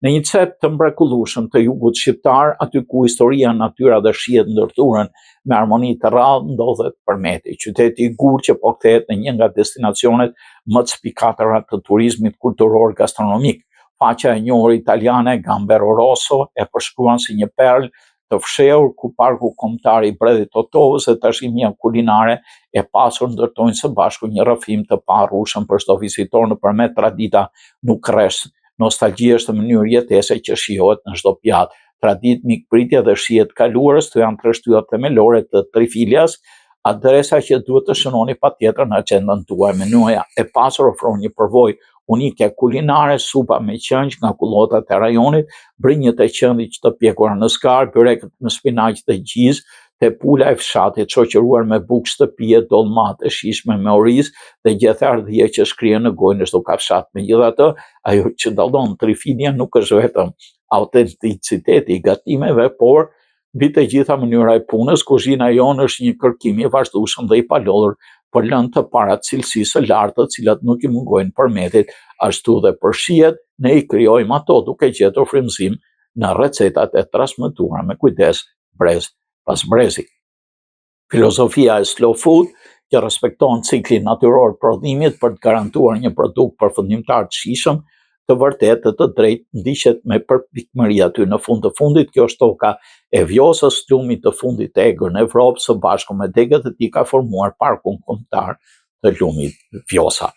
Në një cep të mrekullueshëm të jugut shqiptar, aty ku historia, natyra dhe shihet ndërturen me harmoni të rrallë, ndodhet Përmeti, qyteti i gur që po kthehet në një nga destinacionet më të spikatëra të turizmit kulturor gastronomik. Faqja e njohur italiane Gambero Rosso e përshkruan si një perlë të fshehur ku parku kombëtar i Bredhit të Totovës dhe tashimia kulinare e pasur ndërtojnë së bashku një rrëfim të paharrueshëm për çdo vizitor. Në Përmet tradita nuk rresh. Nostalgjia është mënyrë jetese që shijohet në çdo pjatë. Traditë, mikpritje dhe shihet kaluarës të janë trashëtyra themelore të Trifilias, adresa që duhet të shënoni patjetër në agjendën tuaj. Menuja e pasur ofron një përvojë unike kulinare, supa me qëngj nga kullotat e rajonit, brinjët e qendit të pjekura në skarë, byrekët me spinaq dhe gjiz, te pula e fshatit shoqëruar me bukë shtëpie, dollmat e shijshme me oriz dhe gjethdhje që shkrihen në gojën e çdo kafshat. Megjithatë, ajo që dallon Trifilia nuk është vetëm autenticiteti i gatimeve, por mbi të gjitha mënyra e punës. Kuzhina jonë është një kërkim i vazhdueshëm dhe i palodhur për lënë të parat cilësisë së lartë, të cilat nuk i mungojnë Përmetit, ashtu dhe për shihet, ne i krijojmë ato duke gjetur frymëzim në recetat e transmetuara me kujdes brez pas brezi. Filozofia e slow food që respekton ciklin natyror prodhimit për të garantuar një produkt përfundimtar të shijshëm, të vërtetë të drejtë ndiqet me përpikmëri aty në fund të fundit. Kjo është toka e Vjosës, lumit të fundit të egër në Evropë, së bashku me degët e tij ka formuar parkun kombëtar të lumit Vjosa.